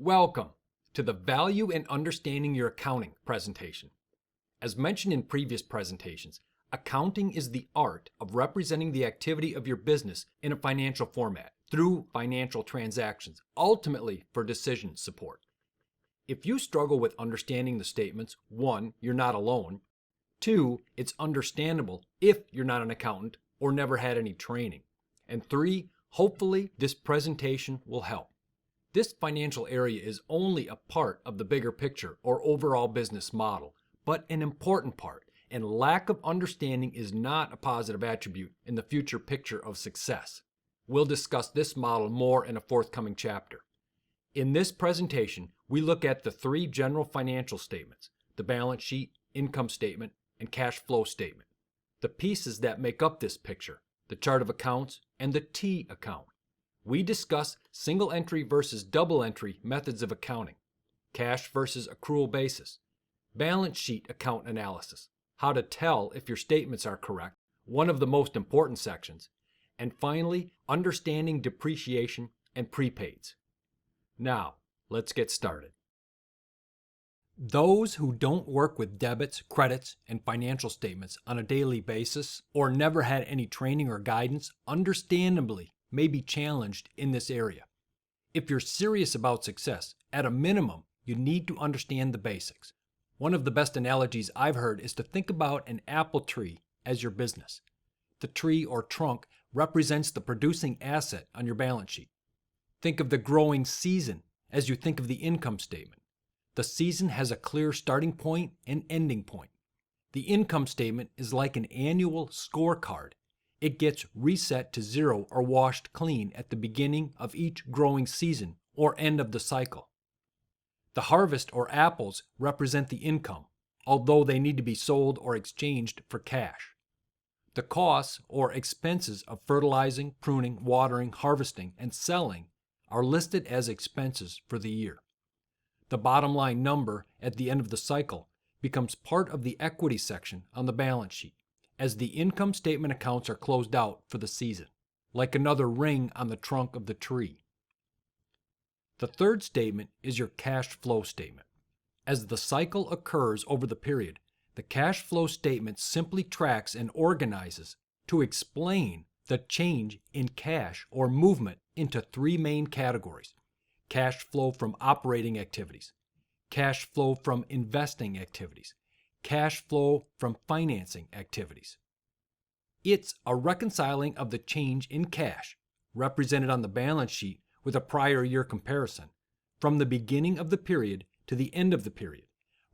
Welcome to the Value in Understanding Your Accounting presentation. As mentioned in previous presentations, accounting is the art of representing the activity of your business in a financial format through financial transactions, ultimately for decision support. If you struggle with understanding the statements, 1, you're not alone. 2, it's understandable if you're not an accountant or never had any training. And 3, hopefully this presentation will help. This financial area is only a part of the bigger picture or overall business model, but an important part, and lack of understanding is not a positive attribute in the future picture of success. We'll discuss this model more in a forthcoming chapter. In this presentation, we look at the 3 general financial statements: the balance sheet, income statement, and cash flow statement. The pieces that make up this picture: the chart of accounts and the T account. We discuss single entry versus double entry methods of accounting, cash versus accrual basis, balance sheet account analysis, how to tell if your statements are correct, one of the most important sections, and finally, understanding depreciation and prepaids. Now, let's get started. Those who don't work with debits, credits, and financial statements on a daily basis, or never had any training or guidance, understandably may be challenged in this area. If you're serious about success, at a minimum, you need to understand the basics. One of the best analogies I've heard is to think about an apple tree as your business. The tree or trunk represents the producing asset on your balance sheet. Think of the growing season as you think of the income statement. The season has a clear starting point and ending point. The income statement is like an annual scorecard. It gets reset to 0 or washed clean at the beginning of each growing season or end of the cycle. The harvest or apples represent the income, although they need to be sold or exchanged for cash. The costs or expenses of fertilizing, pruning, watering, harvesting, and selling are listed as expenses for the year. The bottom line number at the end of the cycle becomes part of the equity section on the balance sheet, as the income statement accounts are closed out for the season, like another ring on the trunk of the tree. The third statement is your cash flow statement. As the cycle occurs over the period, the cash flow statement simply tracks and organizes to explain the change in cash or movement into 3 main categories: cash flow from operating activities, cash flow from investing activities, cash flow from financing activities. It's a reconciling of the change in cash, represented on the balance sheet with a prior year comparison, from the beginning of the period to the end of the period,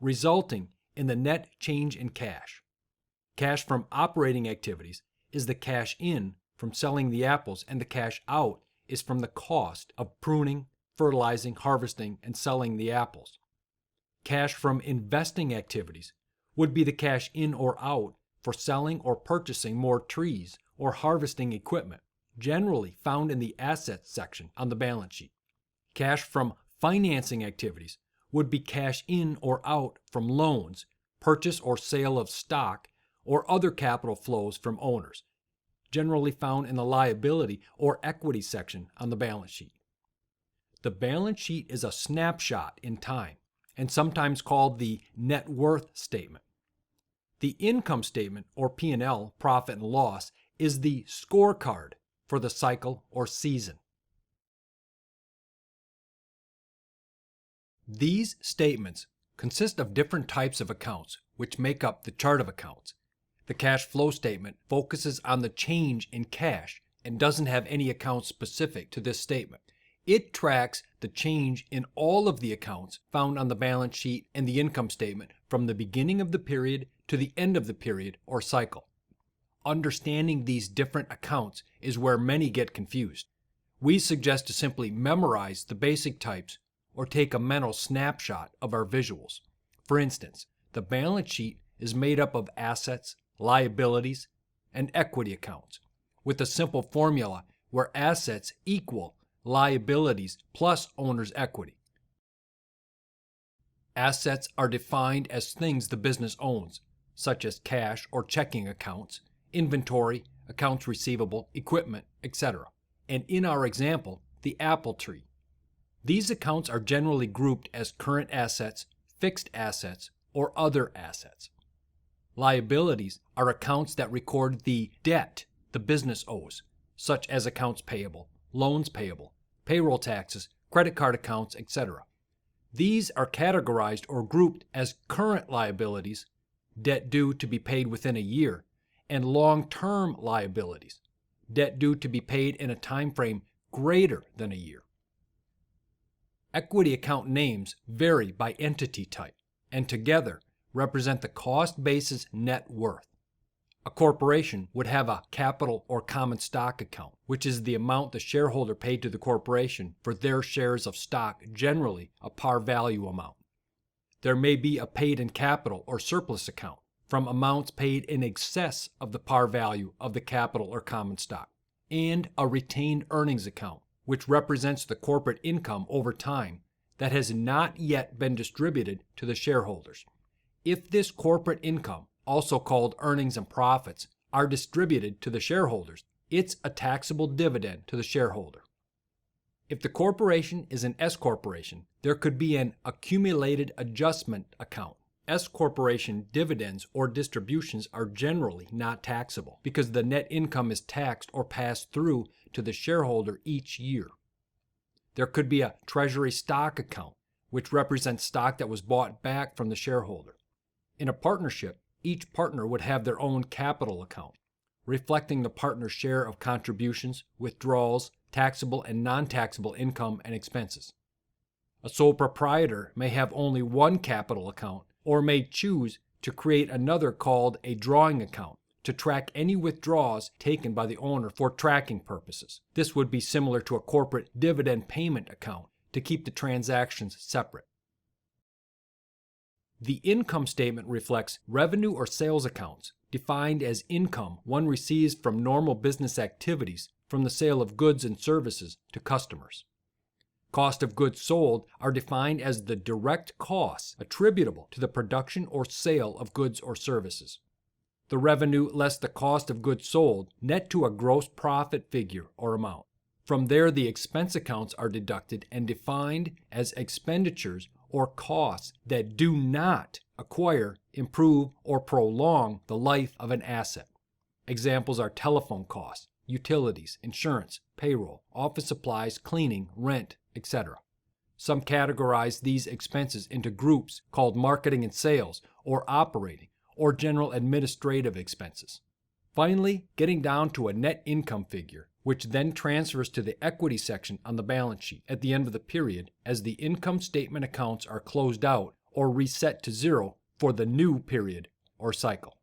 resulting in the net change in cash. Cash from operating activities is the cash in from selling the apples, and the cash out is from the cost of pruning, fertilizing, harvesting, and selling the apples. Cash from investing activities would be the cash in or out for selling or purchasing more trees or harvesting equipment, generally found in the assets section on the balance sheet. Cash from financing activities would be cash in or out from loans, purchase or sale of stock, or other capital flows from owners, generally found in the liability or equity section on the balance sheet. The balance sheet is a snapshot in time, and sometimes called the net worth statement. The income statement, or P&L, profit and loss, is the scorecard for the cycle or season. These statements consist of different types of accounts, which make up the chart of accounts. The cash flow statement focuses on the change in cash and doesn't have any accounts specific to this statement. It tracks the change in all of the accounts found on the balance sheet and the income statement from the beginning of the period to the end of the period or cycle. Understanding these different accounts is where many get confused. We suggest to simply memorize the basic types or take a mental snapshot of our visuals. For instance, the balance sheet is made up of assets, liabilities, and equity accounts, with a simple formula where assets equal liabilities plus owner's equity. Assets are defined as things the business owns, such as cash or checking accounts, inventory, accounts receivable, equipment, etc. And in our example, the apple tree. These accounts are generally grouped as current assets, fixed assets, or other assets. Liabilities are accounts that record the debt the business owes, such as accounts payable, loans payable, payroll taxes, credit card accounts, etc. These are categorized or grouped as current liabilities, debt due to be paid within a year, and long-term liabilities, debt due to be paid in a time frame greater than a year. Equity account names vary by entity type, and together represent the cost basis net worth. A corporation would have a capital or common stock account, which is the amount the shareholder paid to the corporation for their shares of stock, generally a par value amount. There may be a paid-in capital or surplus account from amounts paid in excess of the par value of the capital or common stock, and a retained earnings account, which represents the corporate income over time that has not yet been distributed to the shareholders. If this corporate income, also called earnings and profits, are distributed to the shareholders, it's a taxable dividend to the shareholder. If the corporation is an S corporation, there could be an accumulated adjustment account. S corporation dividends or distributions are generally not taxable because the net income is taxed or passed through to the shareholder each year. There could be a treasury stock account, which represents stock that was bought back from the shareholder. In a partnership, each partner would have their own capital account, reflecting the partner's share of contributions, withdrawals, taxable and non-taxable income and expenses. A sole proprietor may have only one capital account or may choose to create another called a drawing account to track any withdrawals taken by the owner for tracking purposes. This would be similar to a corporate dividend payment account to keep the transactions separate. The income statement reflects revenue or sales accounts, defined as income one receives from normal business activities from the sale of goods and services to customers. Cost of goods sold are defined as the direct costs attributable to the production or sale of goods or services. The revenue less the cost of goods sold net to a gross profit figure or amount. From there, the expense accounts are deducted and defined as expenditures or costs that do not acquire, improve, or prolong the life of an asset. Examples are telephone costs, utilities, insurance, payroll, office supplies, cleaning, rent, etc. Some categorize these expenses into groups called marketing and sales, or operating, or general administrative expenses. Finally, getting down to a net income figure, which then transfers to the equity section on the balance sheet at the end of the period as the income statement accounts are closed out or reset to zero for the new period or cycle.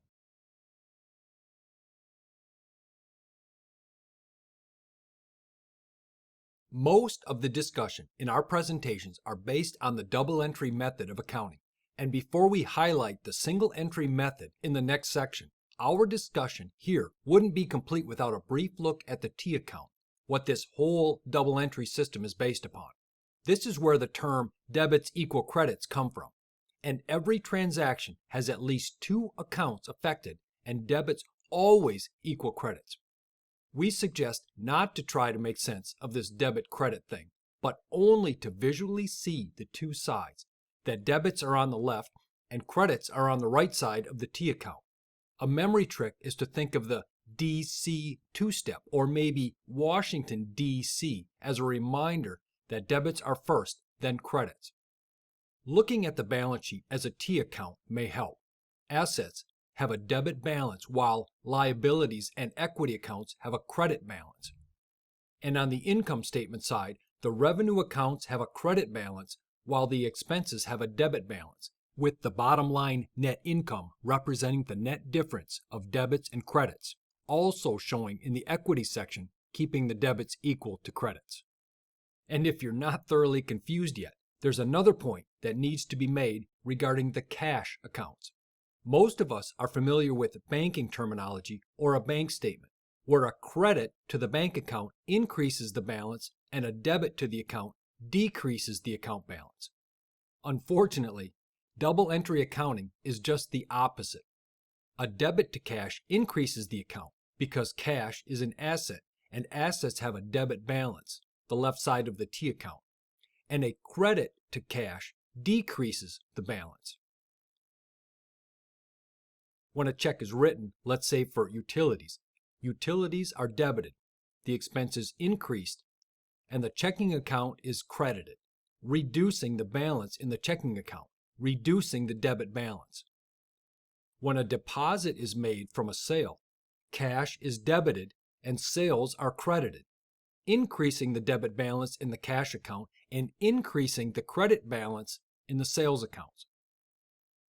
Most of the discussion in our presentations are based on the double entry method of accounting. And before we highlight the single entry method in the next section, our discussion here wouldn't be complete without a brief look at the T account, what this whole double entry system is based upon. This is where the term debits equal credits come from. And every transaction has at least two accounts affected, and debits always equal credits. We suggest not to try to make sense of this debit-credit thing, but only to visually see the two sides, that debits are on the left and credits are on the right side of the T account. A memory trick is to think of the DC two-step or maybe Washington DC as a reminder that debits are first, then credits. Looking at the balance sheet as a T account may help. Assets have a debit balance while liabilities and equity accounts have a credit balance. And on the income statement side, the revenue accounts have a credit balance while the expenses have a debit balance, with the bottom line net income representing the net difference of debits and credits, also showing in the equity section, keeping the debits equal to credits. And if you're not thoroughly confused yet, there's another point that needs to be made regarding the cash accounts. Most of us are familiar with banking terminology or a bank statement, where a credit to the bank account increases the balance and a debit to the account decreases the account balance. Unfortunately, double entry accounting is just the opposite. A debit to cash increases the account because cash is an asset and assets have a debit balance, the left side of the T account. and a credit to cash decreases the balance. When a check is written, let's say for utilities, utilities are debited, the expense is increased, and the checking account is credited, reducing the balance in the checking account, reducing the debit balance. When a deposit is made from a sale, cash is debited and sales are credited, increasing the debit balance in the cash account and increasing the credit balance in the sales accounts.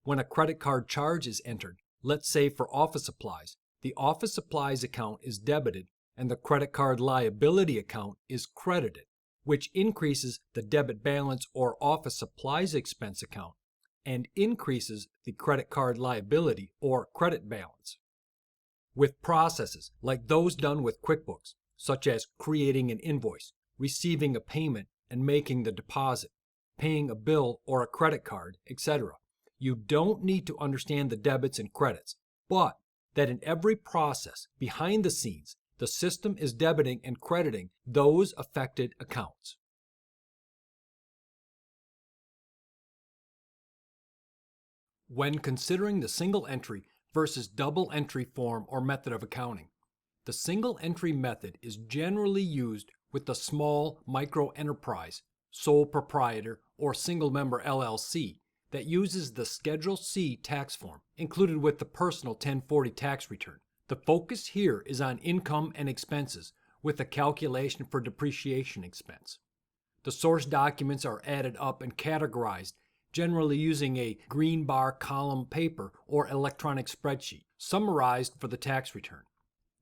When a credit card charge is entered, let's say for office supplies, the office supplies account is debited and the credit card liability account is credited, which increases the debit balance or office supplies expense account and increases the credit card liability or credit balance. With processes like those done with QuickBooks, such as creating an invoice, receiving a payment and making the deposit, paying a bill or a credit card, etc., you don't need to understand the debits and credits, but that in every process behind the scenes, the system is debiting and crediting those affected accounts. When considering the single entry versus double entry form or method of accounting, the single entry method is generally used with the small micro enterprise, sole proprietor, or single member LLC that uses the Schedule C tax form included with the personal 1040 tax return. The focus here is on income and expenses with a calculation for depreciation expense. The source documents are added up and categorized, generally using a green bar column paper or electronic spreadsheet, summarized for the tax return.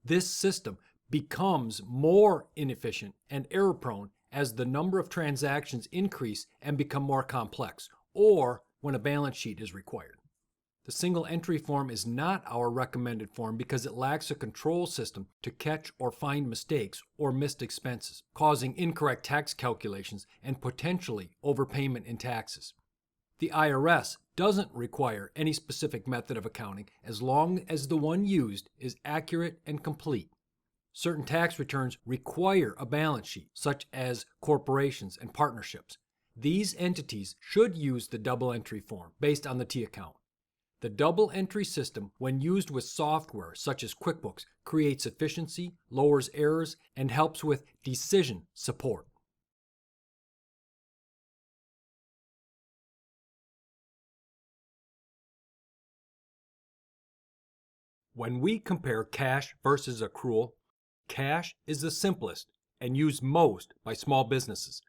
This system becomes more inefficient and error-prone as the number of transactions increase and become more complex, or when a balance sheet is required. The single entry form is not our recommended form because it lacks a control system to catch or find mistakes or missed expenses, causing incorrect tax calculations and potentially overpayment in taxes. The IRS doesn't require any specific method of accounting as long as the one used is accurate and complete. Certain tax returns require a balance sheet, such as corporations and partnerships. These entities should use the double entry form based on the T account. The double entry system, when used with software such as QuickBooks, creates efficiency, lowers errors, and helps with decision support. When we compare cash versus accrual, cash is the simplest and used most by small businesses.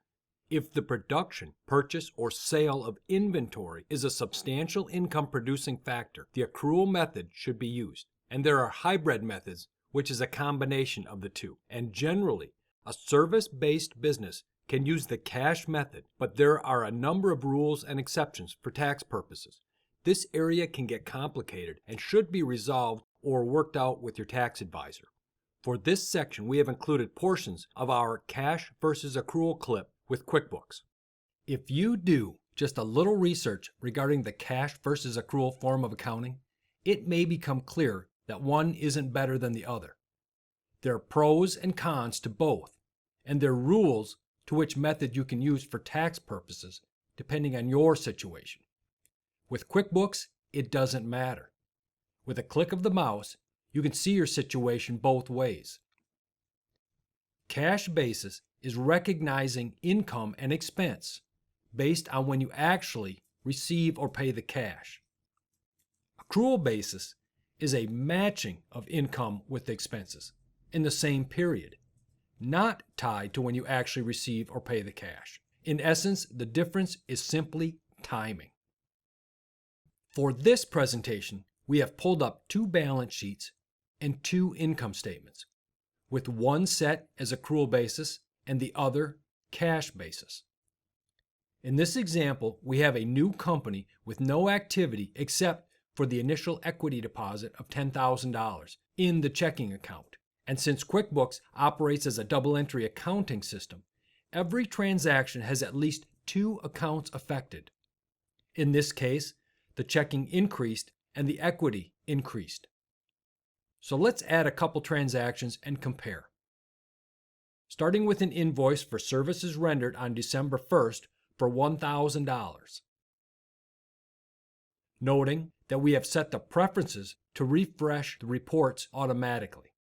If the production, purchase, or sale of inventory is a substantial income producing factor, the accrual method should be used. And there are hybrid methods, which is a combination of the two. And generally, a service-based business can use the cash method, but there are a number of rules and exceptions for tax purposes. This area can get complicated and should be resolved or worked out with your tax advisor. For this section, we have included portions of our cash versus accrual clip with QuickBooks. If you do just a little research regarding the cash versus accrual form of accounting, it may become clear that one isn't better than the other. There are pros and cons to both, and there are rules to which method you can use for tax purposes, depending on your situation. With QuickBooks, it doesn't matter. With a click of the mouse, you can see your situation both ways. Cash basis is recognizing income and expense based on when you actually receive or pay the cash. Accrual basis is a matching of income with expenses in the same period, not tied to when you actually receive or pay the cash. In essence, the difference is simply timing. For this presentation, we have pulled up two balance sheets and two income statements, with one set as accrual basis and the other cash basis. In this example, we have a new company with no activity except for the initial equity deposit of $10,000 in the checking account. And since QuickBooks operates as a double entry accounting system, every transaction has at least two accounts affected. In this case, the checking increased and the equity increased. So let's add a couple transactions and compare. Starting with an invoice for services rendered on December 1st for $1,000. Noting that we have set the preferences to refresh the reports automatically.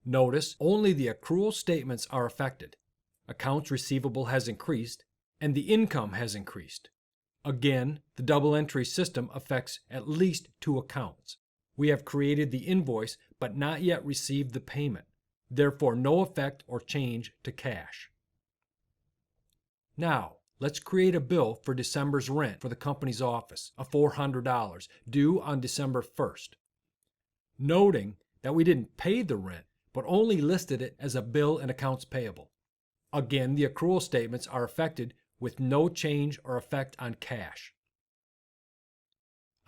Notice only the accrual statements are affected. Accounts receivable has increased, and the income has increased. Again, the double entry system affects at least 2 accounts. We have created the invoice but not yet received the payment, therefore no effect or change to cash. Now, let's create a bill for December's rent for the company's office of $400 due on December 1st. Noting that we didn't pay the rent, but only listed it as a bill in accounts payable. Again, the accrual statements are affected with no change or effect on cash.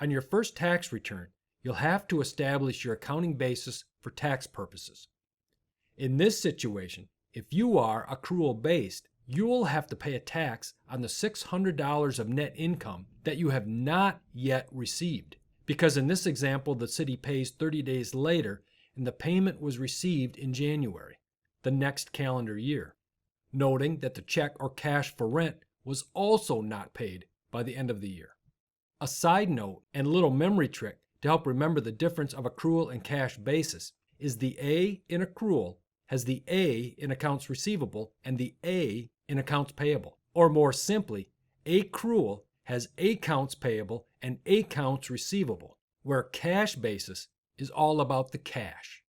On your first tax return, you'll have to establish your accounting basis for tax purposes. In this situation, if you are accrual-based, you'll have to pay a tax on the $600 of net income that you have not yet received, because in this example, the city pays 30 days later and the payment was received in January, the next calendar year, noting that the check or cash for rent was also not paid by the end of the year. A side note and little memory trick to help remember the difference of accrual and cash basis is the A in accrual has the A in accounts receivable and the A in accounts payable. Or more simply, accrual has accounts payable and accounts receivable, where cash basis is all about the cash.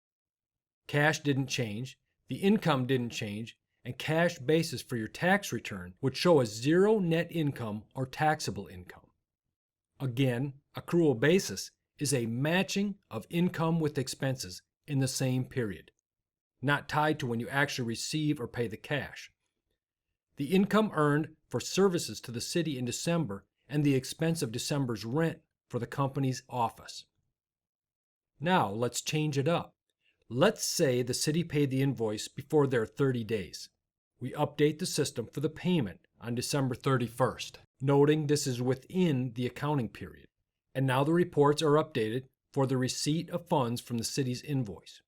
Cash didn't change, the income didn't change, and cash basis for your tax return would show as 0 net income or taxable income. Again, accrual basis is a matching of income with expenses in the same period, not tied to when you actually receive or pay the cash. The income earned for services to the city in December and the expense of December's rent for the company's office. Now, let's change it up. Let's say the city paid the invoice before their 30 days. We update the system for the payment on December 31st, noting this is within the accounting period. And now the reports are updated for the receipt of funds from the city's invoice.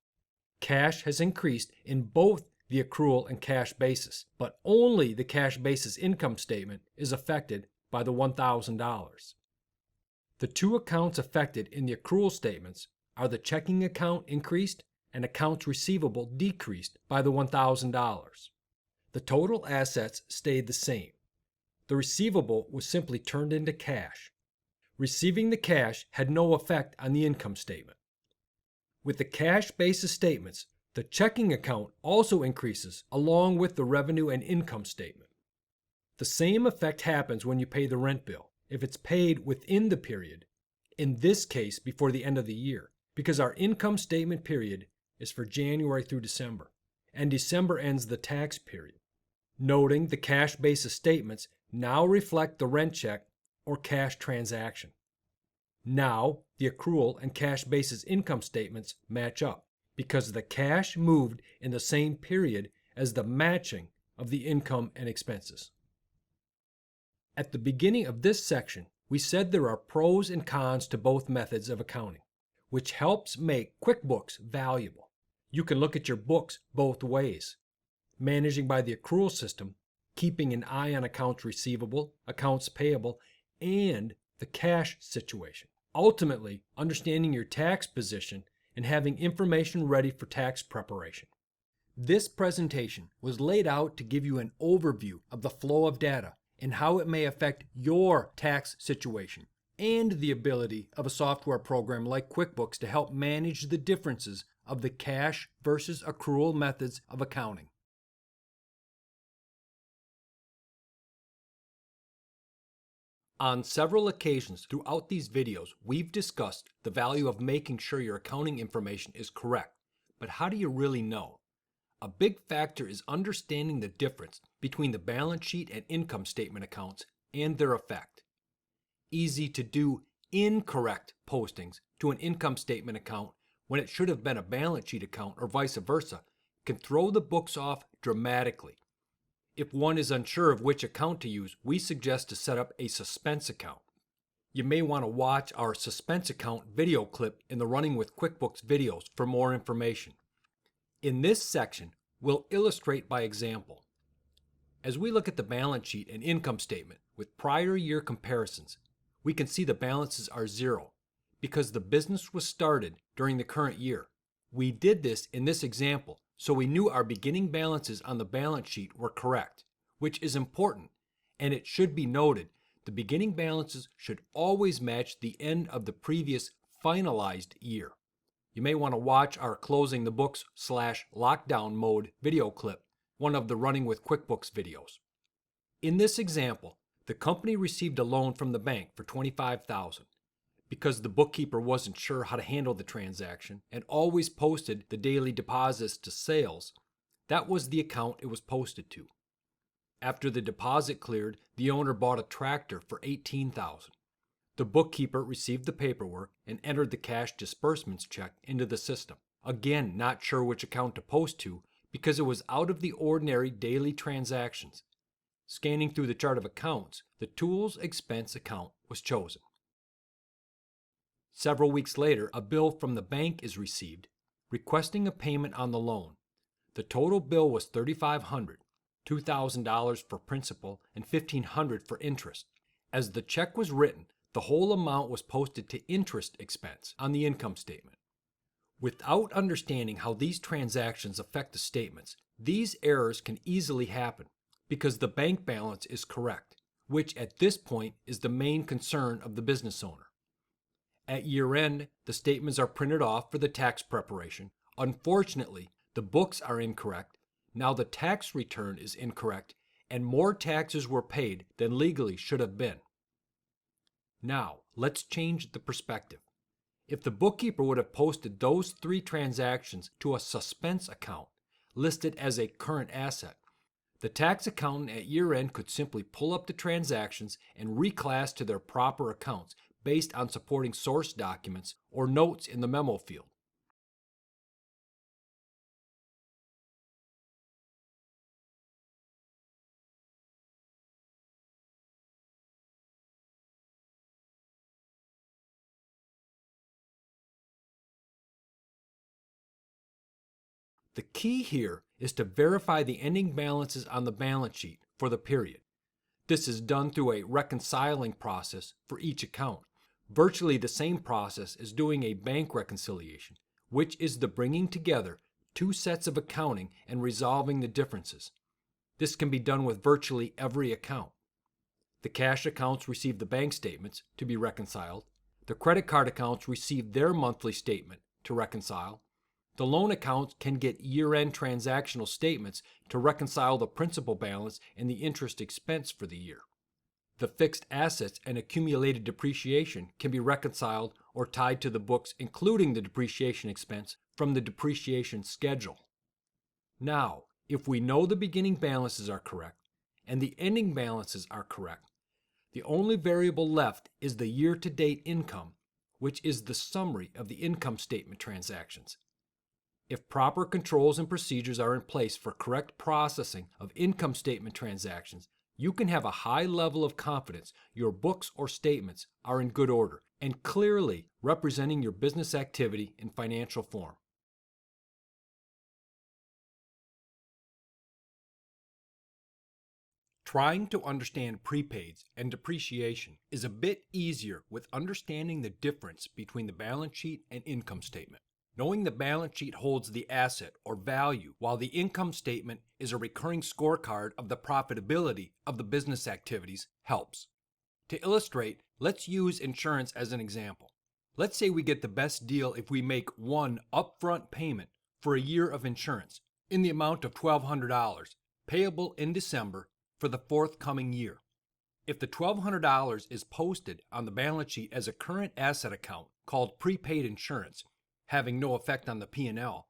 Cash has increased in both the accrual and cash basis, but only the cash basis income statement is affected by the $1,000. The 2 accounts affected in the accrual statements are the checking account increased and accounts receivable decreased by the $1,000. The total assets stayed the same. The receivable was simply turned into cash. Receiving the cash had no effect on the income statement. With the cash basis statements, the checking account also increases along with the revenue and income statement. The same effect happens when you pay the rent bill, if it's paid within the period, in this case before the end of the year, because our income statement period is for January through December, and December ends the tax period. Noting the cash basis statements now reflect the rent check or cash transaction. Now, the accrual and cash basis income statements match up because the cash moved in the same period as the matching of the income and expenses. At the beginning of this section, we said there are pros and cons to both methods of accounting, which helps make QuickBooks valuable. You can look at your books both ways, managing by the accrual system, keeping an eye on accounts receivable, accounts payable, and the cash situation. Ultimately, understanding your tax position and having information ready for tax preparation. This presentation was laid out to give you an overview of the flow of data and how it may affect your tax situation, and the ability of a software program like QuickBooks to help manage the differences of the cash versus accrual methods of accounting. On several occasions throughout these videos, we've discussed the value of making sure your accounting information is correct. But how do you really know? A big factor is understanding the difference between the balance sheet and income statement accounts and their effect. Easy to do incorrect postings to an income statement account when it should have been a balance sheet account or vice versa can throw the books off dramatically. If one is unsure of which account to use, we suggest to set up a suspense account. You may want to watch our suspense account video clip in the Running with QuickBooks videos for more information. In this section, we'll illustrate by example. As we look at the balance sheet and income statement with prior year comparisons, we can see the balances are zero because the business was started during the current year. We did this in this example so we knew our beginning balances on the balance sheet were correct, which is important, and it should be noted the beginning balances should always match the end of the previous finalized year. You may want to watch our Closing the Books /Lockdown Mode video clip, one of the Running with QuickBooks videos. In this example, the company received a loan from the bank for $25,000. Because the bookkeeper wasn't sure how to handle the transaction and always posted the daily deposits to sales, that was the account it was posted to. After the deposit cleared, the owner bought a tractor for $18,000. The bookkeeper received the paperwork and entered the cash disbursements check into the system. Again, not sure which account to post to because it was out of the ordinary daily transactions. Scanning through the chart of accounts, the tools expense account was chosen. Several weeks later, a bill from the bank is received requesting a payment on the loan. The total bill was $3,500, $2,000 for principal and $1,500 for interest. As the check was written, the whole amount was posted to interest expense on the income statement. Without understanding how these transactions affect the statements, these errors can easily happen because the bank balance is correct, which at this point is the main concern of the business owner. At year end, the statements are printed off for the tax preparation. Unfortunately, the books are incorrect. Now the tax return is incorrect, and more taxes were paid than legally should have been. Now, let's change the perspective. If the bookkeeper would have posted those 3 transactions to a suspense account, listed as a current asset, the tax accountant at year end could simply pull up the transactions and reclass to their proper accounts based on supporting source documents or notes in the memo field. The key here is to verify the ending balances on the balance sheet for the period. This is done through a reconciling process for each account, virtually the same process as doing a bank reconciliation, which is the bringing together 2 sets of accounting and resolving the differences. This can be done with virtually every account. The cash accounts receive the bank statements to be reconciled. The credit card accounts receive their monthly statement to reconcile. The loan accounts can get year-end transactional statements to reconcile the principal balance and the interest expense for the year. The fixed assets and accumulated depreciation can be reconciled or tied to the books, including the depreciation expense from the depreciation schedule. Now, if we know the beginning balances are correct and the ending balances are correct, the only variable left is the year-to-date income, which is the summary of the income statement transactions. If proper controls and procedures are in place for correct processing of income statement transactions, you can have a high level of confidence your books or statements are in good order and clearly representing your business activity in financial form. Trying to understand prepaids and depreciation is a bit easier with understanding the difference between the balance sheet and income statement. Knowing the balance sheet holds the asset or value, while the income statement is a recurring scorecard of the profitability of the business activities, helps. To illustrate, let's use insurance as an example. Let's say we get the best deal if we make one upfront payment for a year of insurance in the amount of $1,200, payable in December for the forthcoming year. If the $1,200 is posted on the balance sheet as a current asset account called prepaid insurance, having no effect on the P&L,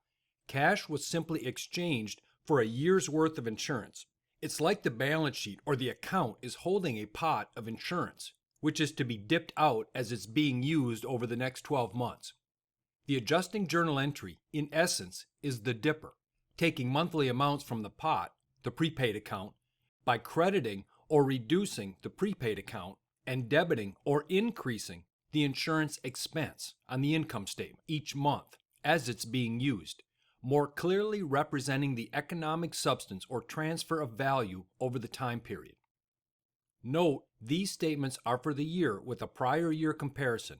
cash was simply exchanged for a year's worth of insurance. It's like the balance sheet or the account is holding a pot of insurance, which is to be dipped out as it's being used over the next 12 months. The adjusting journal entry, in essence, is the dipper, taking monthly amounts from the pot, the prepaid account, by crediting or reducing the prepaid account and debiting or increasing the insurance expense on the income statement each month as it's being used, more clearly representing the economic substance or transfer of value over the time period. Note, these statements are for the year with a prior year comparison.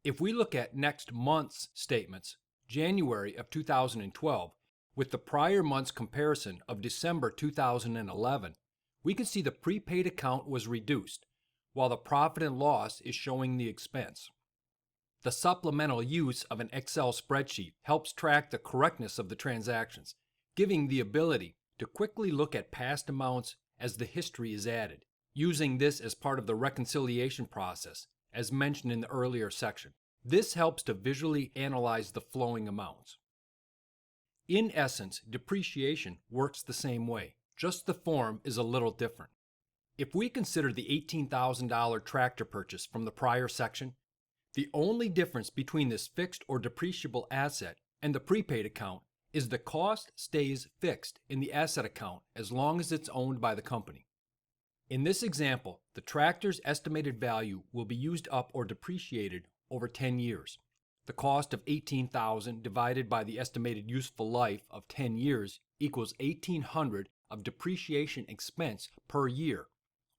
If we look at next month's statements, January of 2012, with the prior month's comparison of December 2011, we can see the prepaid account was reduced, while the profit and loss is showing the expense. The supplemental use of an Excel spreadsheet helps track the correctness of the transactions, giving the ability to quickly look at past amounts as the history is added, using this as part of the reconciliation process, as mentioned in the earlier section. This helps to visually analyze the flowing amounts. In essence, depreciation works the same way, just the form is a little different. If we consider the $18,000 tractor purchase from the prior section, the only difference between this fixed or depreciable asset and the prepaid account is the cost stays fixed in the asset account as long as it's owned by the company. In this example, the tractor's estimated value will be used up or depreciated over 10 years. The cost of $18,000 divided by the estimated useful life of 10 years equals $1,800 of depreciation expense per year,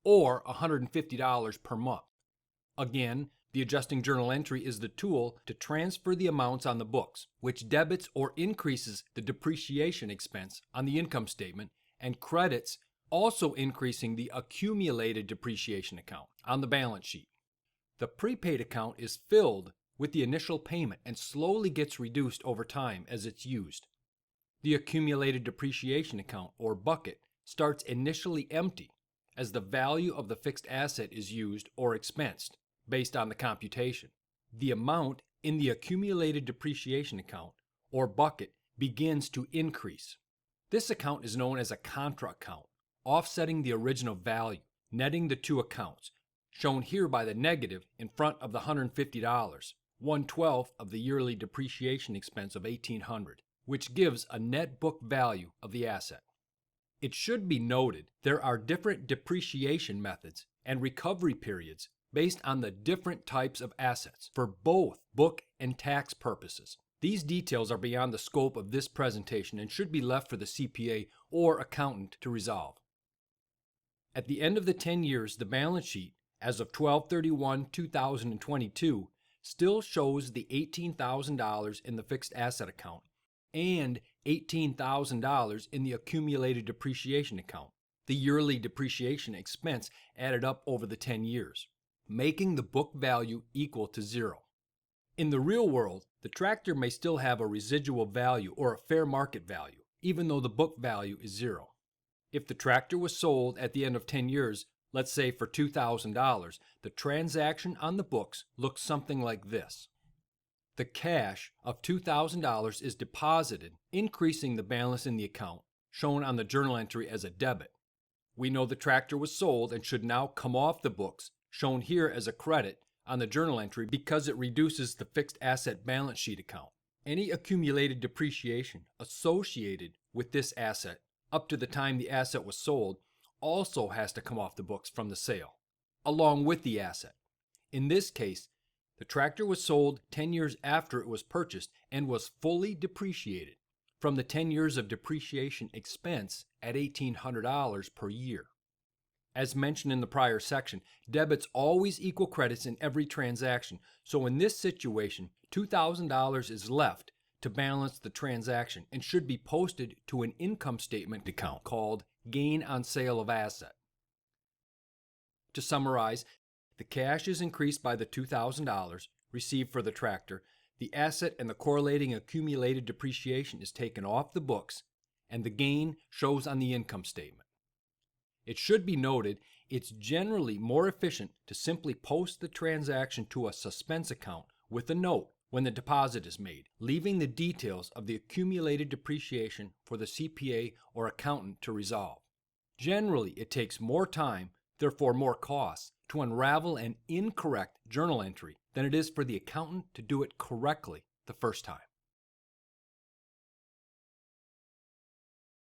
or $150 per month. Again, the adjusting journal entry is the tool to transfer the amounts on the books, which debits or increases the depreciation expense on the income statement and credits, also increasing the accumulated depreciation account on the balance sheet. The prepaid account is filled with the initial payment and slowly gets reduced over time as it's used. The accumulated depreciation account, or bucket, starts initially empty as the value of the fixed asset is used or expensed based on the computation. The amount in the accumulated depreciation account, or bucket, begins to increase. This account is known as a contra account, offsetting the original value, netting the two accounts, shown here by the negative in front of the $150, 1/12 of the yearly depreciation expense of $1,800, which gives a net book value of the asset. It should be noted there are different depreciation methods and recovery periods based on the different types of assets for both book and tax purposes. These details are beyond the scope of this presentation and should be left for the CPA or accountant to resolve. At the end of the 10 years, the balance sheet, as of 12/31/2022, still shows the $18,000 in the fixed asset account and $18,000 in the accumulated depreciation account, the yearly depreciation expense added up over the 10 years, making the book value equal to 0. In the real world, the tractor may still have a residual value or a fair market value, even though the book value is 0. If the tractor was sold at the end of 10 years, let's say for $2,000, the transaction on the books looks something like this. The cash of $2,000 is deposited, increasing the balance in the account, shown on the journal entry as a debit. We know the tractor was sold and should now come off the books, shown here as a credit on the journal entry because it reduces the fixed asset balance sheet account. Any accumulated depreciation associated with this asset up to the time the asset was sold also has to come off the books from the sale, along with the asset. In this case, the tractor was sold 10 years after it was purchased and was fully depreciated from the 10 years of depreciation expense at $1,800 per year. As mentioned in the prior section, debits always equal credits in every transaction, so in this situation, $2,000 is left to balance the transaction and should be posted to an income statement account called gain on sale of asset. To summarize, the cash is increased by the $2,000 received for the tractor, the asset and the correlating accumulated depreciation is taken off the books, and the gain shows on the income statement. It should be noted it's generally more efficient to simply post the transaction to a suspense account with a note when the deposit is made, leaving the details of the accumulated depreciation for the CPA or accountant to resolve. Generally, it takes more time, therefore more costs, to unravel an incorrect journal entry than it is for the accountant to do it correctly the first time.